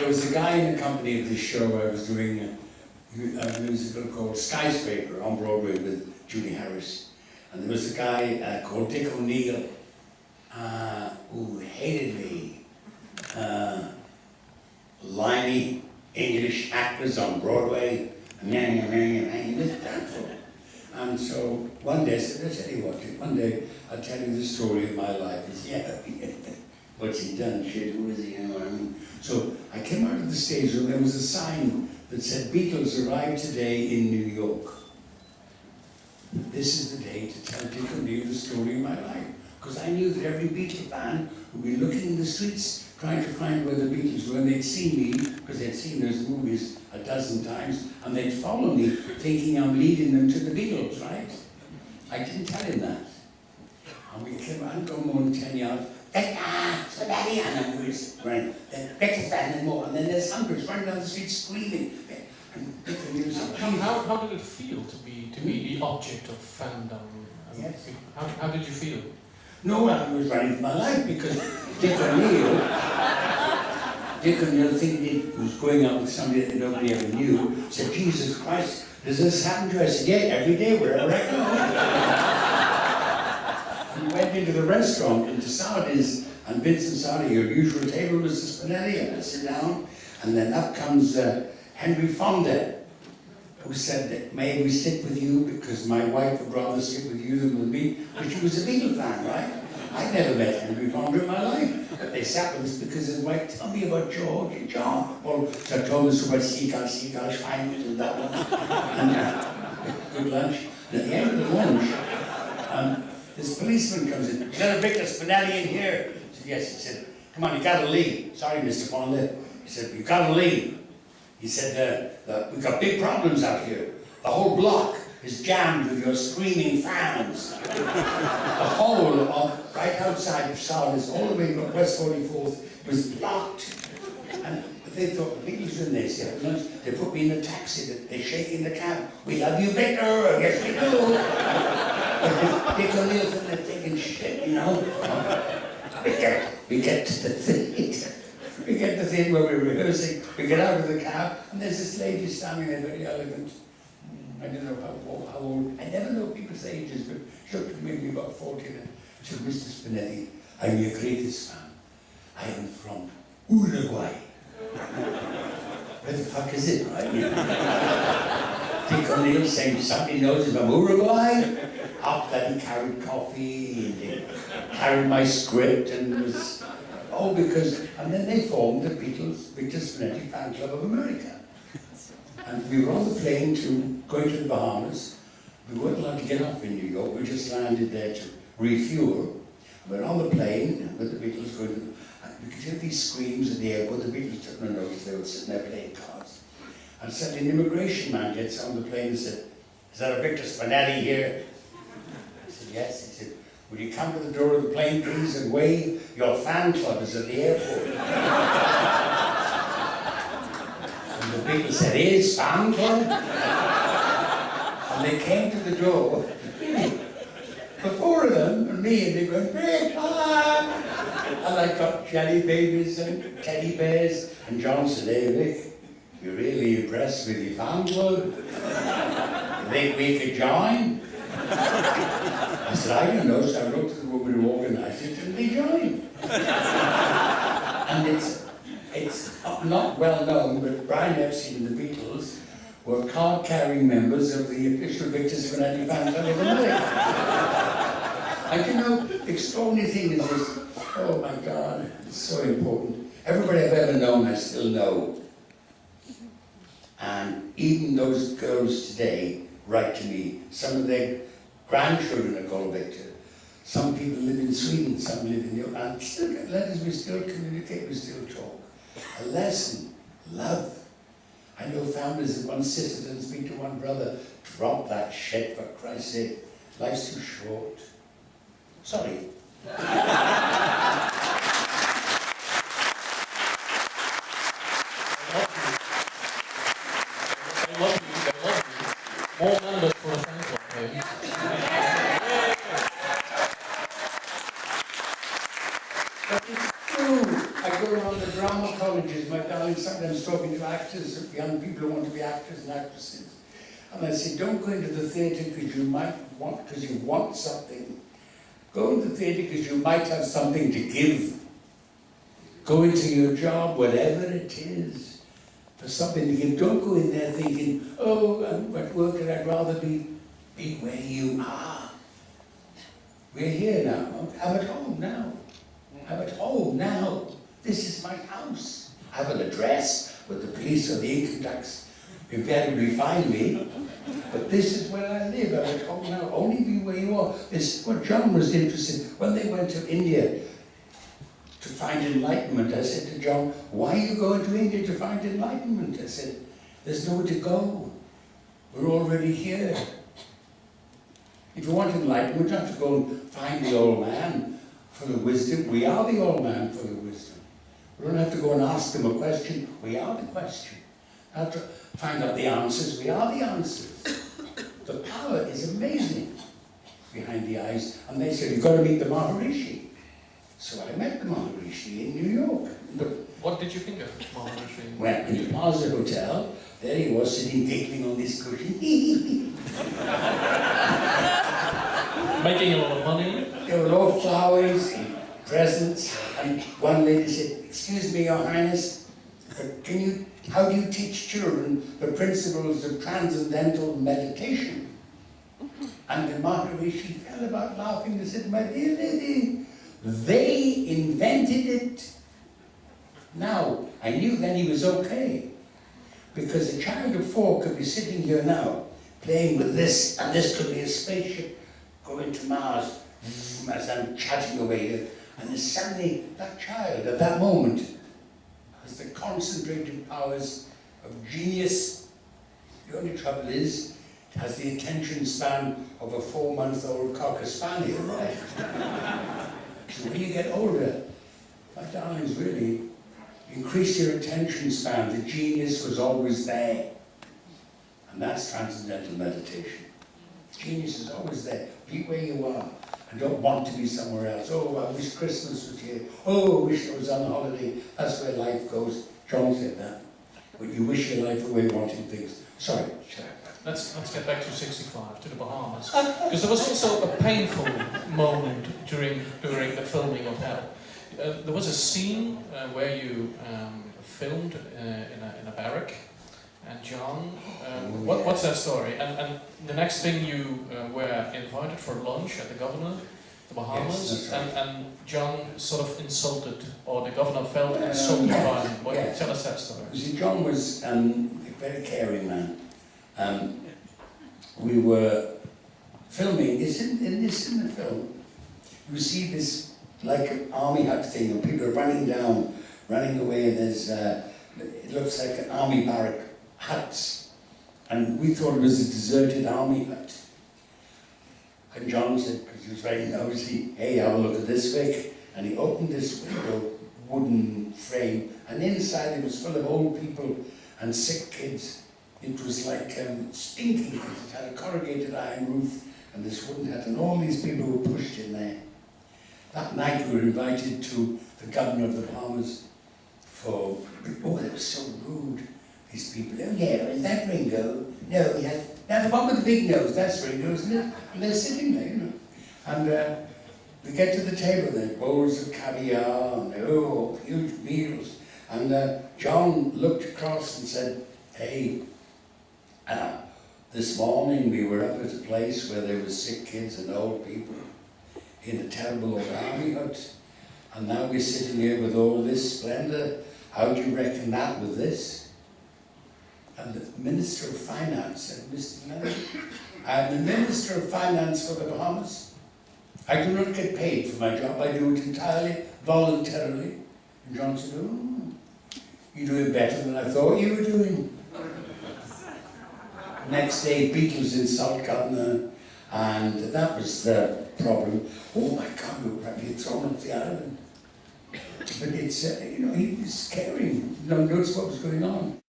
there was a guy in the company of this show. I was doing a musical called Skyscraper on Broadway with Julie Harris. And there was a guy called Dick O'Neill who hated me. Limey English actors on Broadway. He was dreadful. And so one day I said, I'll tell you what, one day I'll tell you the story of my life. He said, yeah, what's he done? Shit, who is he? You know what I mean? So I came out of the stage room, there was a sign that said, Beatles arrived today in New York. This is the day to tell Dick O'Neill the story of my life. Because I knew that every Beatle fan would be looking in the streets trying to find where the Beatles were, and they'd see me, because they'd seen those movies a dozen times, and they'd follow me, thinking I'm leading them to the Beatles, right? I didn't tell him that. And we came out, go more than 10 yards, Spinetti, and we was running, then Becca's and more, and then there's hundreds running down the street screaming. And how did it feel to be the object of fandom? Yes. How did you feel? No, I was running for my life because Dick O'Neill, thinking he was going out with somebody that nobody ever knew, said, Jesus Christ, does this happen to us? Yeah, every day, wherever I go. We went into the restaurant, into Sardi's, and Vincent Sardi, your usual table, Mr. Spinetti, and I sit down, and then up comes Henry Fonda, who said that, may we sit with you because my wife would rather sit with you than with me, because she was a Beatle fan, right? I'd never met Henry Fonda in my life, but they sat with us because his wife, tell me about George and John. Well, so I told us about Seagull, Schwein, and that one. And good lunch. And at the end of the lunch, this policeman comes in. Is there a Victor Spinetti in here? I said, yes. He said, come on, you gotta leave. Sorry, Mr. Fonda. He said, you gotta leave. He said, we've got big problems out here. The whole block is jammed with your screaming fans. The whole of right outside of Sardis, all the way from West 44th, was blocked. And they thought the Beatles were in there, see, at lunch. They put me in a taxi, they're shaking the cab. We love you, Victor, yes we do. Dick O'Neill's in there thinking shit, you know. We get to the thing. We get the thing where we're rehearsing, we get out of the cab, and there's this lady standing there, very elegant. I don't know how old, I never know people's ages, but she looked at me maybe about 40, and she said, Mr. Spinetti, I'm your greatest fan. I am from Uruguay. Where the fuck is it, right? Dick O'Neill saying, somebody knows if I'm Uruguay? After that he carried coffee, and he carried my script, and was... Oh, because, and then they formed the Beatles, Victor Spinetti Fan Club of America. And we were on the plane going to the Bahamas. We weren't allowed to get off in New York, we just landed there to refuel. We're on the plane with the Beatles going to and we could hear these screams at the airport. The Beatles took no notice, they were sitting there playing cards. And suddenly an immigration man gets on the plane and said, is that a Victor Spinetti here? I said, yes. He said, would you come to the door of the plane, please, and wave? Your fan club is at the airport. And the Beatles said, is fan club? And they came to the door, the four of them, and me, and they go, great, and I got jelly babies and teddy bears, and John said, hey, Vic, you're really impressed with your fan club? You think we could join? I said, I don't know, so I wrote to the woman who organised it, and they joined. And it's not well known, but Brian Epstein and the Beatles were card-carrying members of the official Victor Spinetti Fan Club of America. And you know, the extraordinary thing is this, oh my God, it's so important. Everybody I've ever known, I still know. And even those girls today write to me. Some of their grandchildren are called Victor. Some people live in Sweden, some live in Europe. And still get letters, we still communicate, we still talk. A lesson, love. I know families that one sister doesn't speak to one brother. Drop that shit, for Christ's sake. Life's too short. Sorry. More members for a fan club, maybe. But it's true. I go around the drama college colleges, my darling, sometimes talking to actors, young people who want to be actors and actresses. And I say, don't go into the theatre because you want something. Go into the theatre because you might have something to give. Go into your job, whatever it is, for something to give. Don't go in there thinking, oh, I'm at work and I'd rather be where you are. We're here now. I'm at home now. I'm at home now. This is my house. I have an address with the police or the income tax. Invariably find me. But this is where I live. I'm at home now. Only be where you are. This is what John was interested in. When they went to India to find enlightenment, I said to John, why are you going to India to find enlightenment? I said, there's nowhere to go. We're already here. If you want enlightenment, you have to go and find the old man for the wisdom. We are the old man for the wisdom. We don't have to go and ask them a question. We are the question. Have to find out the answers. We are the answers. The power is amazing behind the eyes. And they said, you've got to meet the Maharishi. So I met the Maharishi in New York. What did you think of Maharishi? Well, in the Plaza Hotel, there he was sitting giggling on this cushion. Making a lot of money? There were all flowers and presents. And one lady said, excuse me, Your Highness, but how do you teach children the principles of transcendental meditation? And the Maharishi fell about laughing and said, my dear lady, they invented it. Now, I knew then he was okay. Because a child of 4 could be sitting here now, playing with this, and this could be a spaceship going to Mars, as I'm chatting away here. And then suddenly, that child, at that moment, has the concentrated powers of genius. The only trouble is, it has the attention span of a 4-month-old Cocker Spaniel, right? So when you get older, my darlings, really, increase your attention span. The genius was always there. And that's transcendental meditation. Genius is always there. Be where you are. And don't want to be somewhere else. Oh, I wish Christmas was here. Oh, I wish I was on holiday. That's where life goes. John said that. But you wish your life away wanting things. Sorry. Let's get back to 65, to the Bahamas. Because there was also a painful moment during the filming of Hell. There was a scene where you filmed in a barrack, and John, what's that story? And the next thing you were invited for lunch at the governor, the Bahamas, yes, right. and John sort of insulted, or the governor felt insulted by him. Tell us that story. You see, John was a very caring man. We were filming, it's in the film, you see this like an army hut thing, and people are running away, and there's, it looks like an army barrack huts. And we thought it was a deserted army hut. And John said, because he was very nosy, hey, have a look at this, Vic. And he opened this window, wooden frame, and inside it was full of old people and sick kids. It was like stinking, because it had a corrugated iron roof and this wooden hut, and all these people were pushed in there. That night we were invited to the governor of the Bahamas for, oh, they were so rude, these people. Oh yeah, is that Ringo? No, he has, now the one with the big nose, that's Ringo, isn't it? And they're sitting there, you know. And we get to the table, there bowls of caviar, and oh, huge meals. And John looked across and said, hey, this morning we were up at a place where there were sick kids and old people in a terrible old army hut, and now we're sitting here with all this splendour. How do you reckon that with this? And the Minister of Finance said, Mr. Leonard, I'm the Minister of Finance for the Bahamas. I do not get paid for my job. I do it entirely voluntarily. And John said, oh, you do it better than I thought you were doing. Next day, Beatles insult governor, and that was the problem. Oh my God, we were probably thrown off the island. But it's, you know, he was caring. No one noticed what was going on.